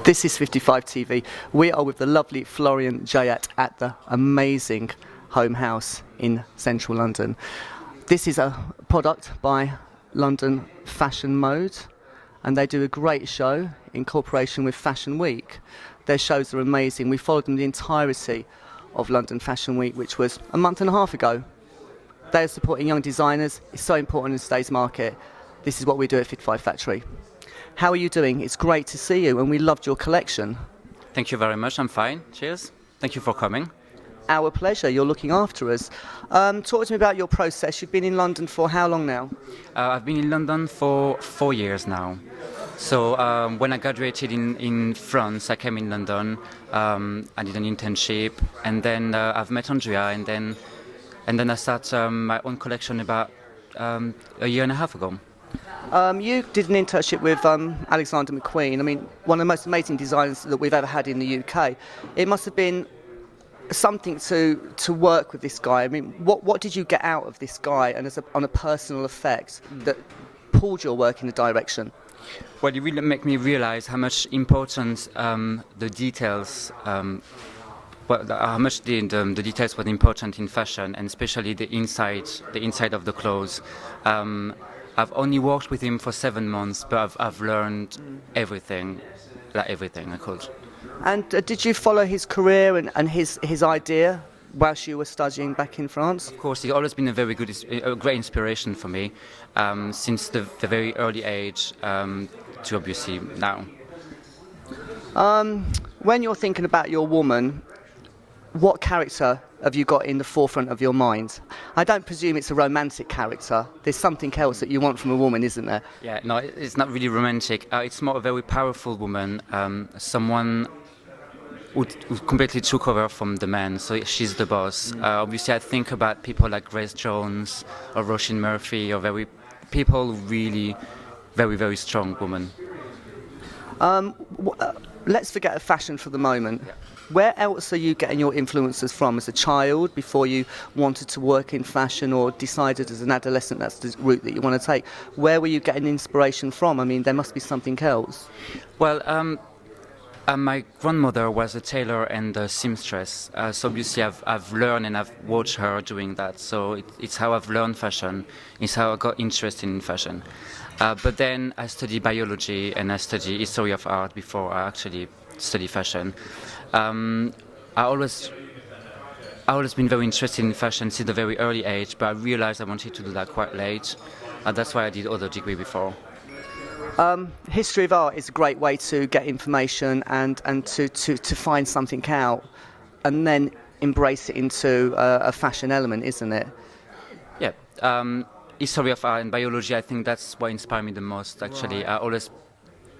This is 55 TV. We are with the lovely Florian Jayet at the amazing home house in central London. This is a product by London Fashion Mode, and they do a great show in cooperation with Fashion Week. Their shows are amazing. We followed them the entirety of London Fashion Week, which was a month and a half ago. They are supporting young designers. It's so important in today's market. This is what we do at 55 Factory. How are you doing? It's great to see you, and we loved your collection. Thank you very much. I'm fine. Cheers. Thank you for coming. Our pleasure. You're looking after us. Talk to me about your process. You've been in London for how long now? I've been in London for 4 years now. So when I graduated in France, I came in London. I did an internship, and then I've met Andrea, and then I started my own collection about a year and a half ago. You did an internship with Alexander McQueen. I mean, one of the most amazing designers that we've ever had in the UK. It must have been something to work with this guy. I mean, what did you get out of this guy, and on a personal effect that pulled your work in the direction? Well, it really made me realize how much importance the details. How much the details were important in fashion, and especially the inside of the clothes. I've only worked with him for 7 months, but I've learned everything I could. And did you follow his career and his idea whilst you were studying back in France? Of course, he's always been a great inspiration for me since the very early age to obviously now. When you're thinking about your woman, what character have you got in the forefront of your mind? I don't presume it's a romantic character. There's something else that you want from a woman, isn't there? Yeah, no, it's not really romantic. It's more a very powerful woman, someone who completely took over from the man, so she's the boss. Obviously, I think about people like Grace Jones or Roisin Murphy, or people really very, very strong women. Let's forget fashion for the moment. Yeah. Where else are you getting your influences from as a child, before you wanted to work in fashion or decided as an adolescent that's the route that you want to take? Where were you getting inspiration from? I mean, there must be something else. Well, my grandmother was a tailor and a seamstress, so obviously I've learned and I've watched her doing that. So it's how I've learned fashion. It's how I got interested in fashion. But then I studied biology and I studied history of art before I actually studied fashion. I always been very interested in fashion since a very early age, but I realized I wanted to do that quite late. That's why I did other degree before. History of art is a great way to get information and to find something out and then embrace it into a fashion element, isn't it? Yeah. History of art and biology, I think that's what inspired me the most, actually. Right.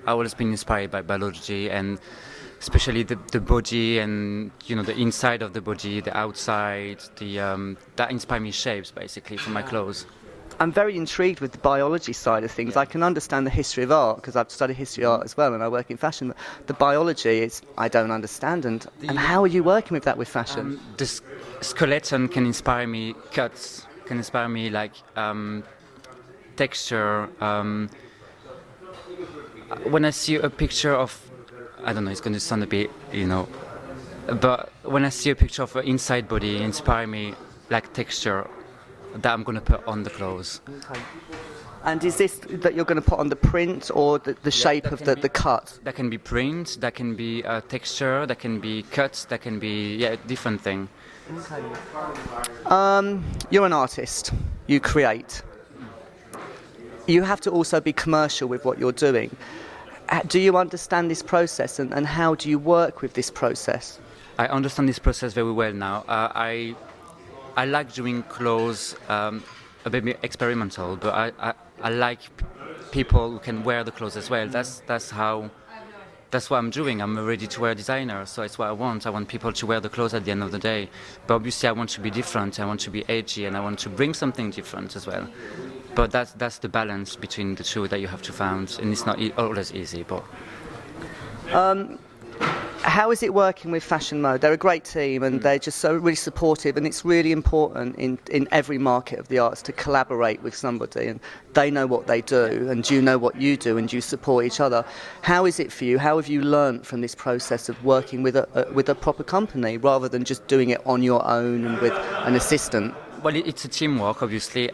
I always been inspired by biology, and especially the body and the inside of the body, the outside, that inspire me shapes basically for my clothes. I'm very intrigued with the biology side of things. Yeah. I can understand the history of art because I've studied history of art as well, and I work in fashion. But the biology I don't understand. And how are you working with that with fashion? The skeleton can inspire me, cuts can inspire me, like texture. When I see a picture of, I don't know, it's going to sound a bit, but when I see a picture of an inside body, it inspires me like texture that I'm going to put on the clothes. Okay. And is this that you're going to put on the print or the shape of the cut? That can be print, that can be texture, that can be cuts, that can be different thing. Okay. You're an artist. You create. You have to also be commercial with what you're doing. Do you understand this process, and how do you work with this process? I understand this process very well now. I like doing clothes a bit experimental, but I like people who can wear the clothes as well. That's what I'm doing. I'm a ready-to-wear designer, so it's what I want. I want people to wear the clothes at the end of the day. But obviously I want to be different, I want to be edgy, and I want to bring something different as well. But that's the balance between the two that you have to find, and it's not always easy. But How is it working with Fashion Mode? They're a great team and they're just so really supportive, and it's really important in every market of the arts to collaborate with somebody, and they know what they do and you know what you do and you support each other. How is it for you? How have you learnt from this process of working with a proper company rather than just doing it on your own and with an assistant? Well, it's a teamwork, obviously.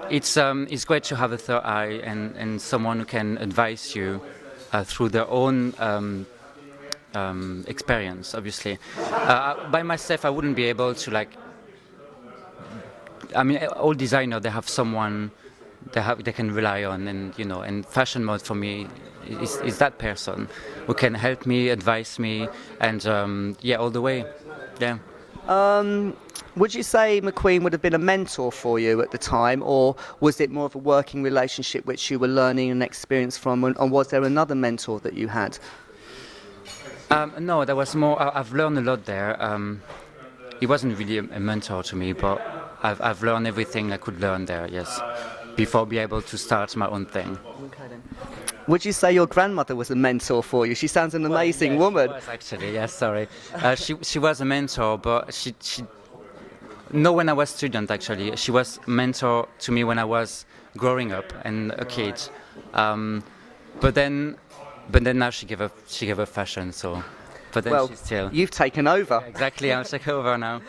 It's great to have a third eye and someone who can advise you through their own experience. Obviously, by myself, I wouldn't be able to I mean, all designers, they have someone they can rely on, and Fashion Mode for me is that person who can help me, advise me, and all the way. Yeah. Would you say McQueen would have been a mentor for you at the time, or was it more of a working relationship which you were learning and experience from, and was there another mentor that you had? No, there was more. I've learned a lot there. He wasn't really a mentor to me, but I've learned everything I could learn there, yes, before being able to start my own thing. Okay, then. Would you say your grandmother was a mentor for you? She sounds an amazing woman. She was actually, yes, sorry. She was a mentor, but she no, when I was a student, actually. She was a mentor to me when I was growing up and a kid. But then now she gave up fashion, so. But then Well, she's still. you've taken over. Exactly, I'll take over now.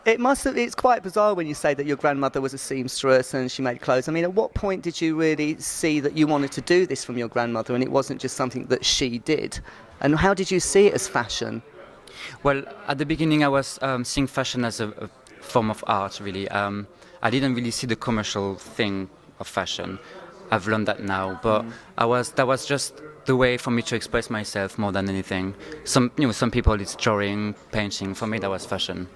It's quite bizarre when you say that your grandmother was a seamstress and she made clothes. I mean, at what point did you really see that you wanted to do this from your grandmother and it wasn't just something that she did? And how did you see it as fashion? Well, at the beginning, I was seeing fashion as a form of art, really. I didn't really see the commercial thing of fashion. I've learned that now, but that was just the way for me to express myself more than anything. Some people it's drawing, painting. For me, that was fashion.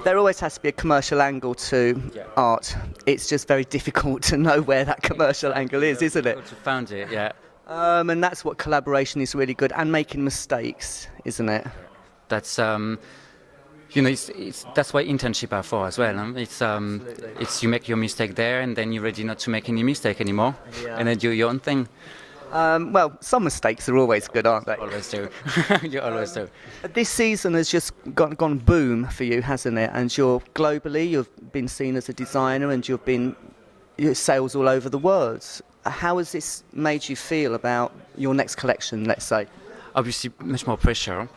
There always has to be a commercial angle to art. It's just very difficult to know where that commercial angle is, isn't it? To find it, yeah. And that's what collaboration is really good, and making mistakes, isn't it? That's that's why internship are for as well. Huh? It's you make your mistake there, and then you're ready not to make any mistake anymore, and then do your own thing. Well, some mistakes are always good, aren't they? Always do. You always do. This season has just gone boom for you, hasn't it? And you've been seen as a designer, and your sales all over the world. How has this made you feel about your next collection, let's say? Obviously, much more pressure,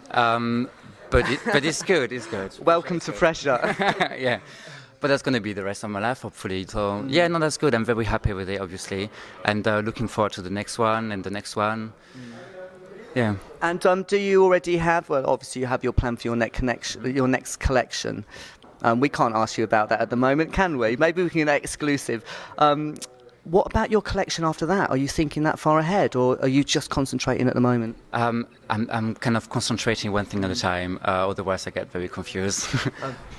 but it's good. It's good. Welcome to pressure. Yeah, but that's going to be the rest of my life, hopefully. So yeah, no, that's good. I'm very happy with it, obviously, and looking forward to the next one and the next one. Yeah. And do you already have? Well, obviously, you have your plan for your next collection. We can't ask you about that at the moment, can we? Maybe we can get exclusive. What about your collection after that? Are you thinking that far ahead, or are you just concentrating at the moment? I'm kind of concentrating one thing at a time. Otherwise, I get very confused.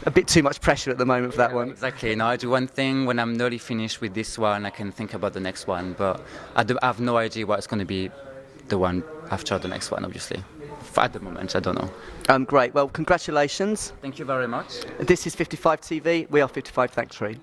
A bit too much pressure at the moment for that one. Exactly. No, I do one thing. When I'm nearly finished with this one, I can think about the next one. But I have no idea what's going to be the one after the next one, obviously. At the moment, I don't know. Great. Well, congratulations. Thank you very much. This is 55 TV. We are 55 Factory.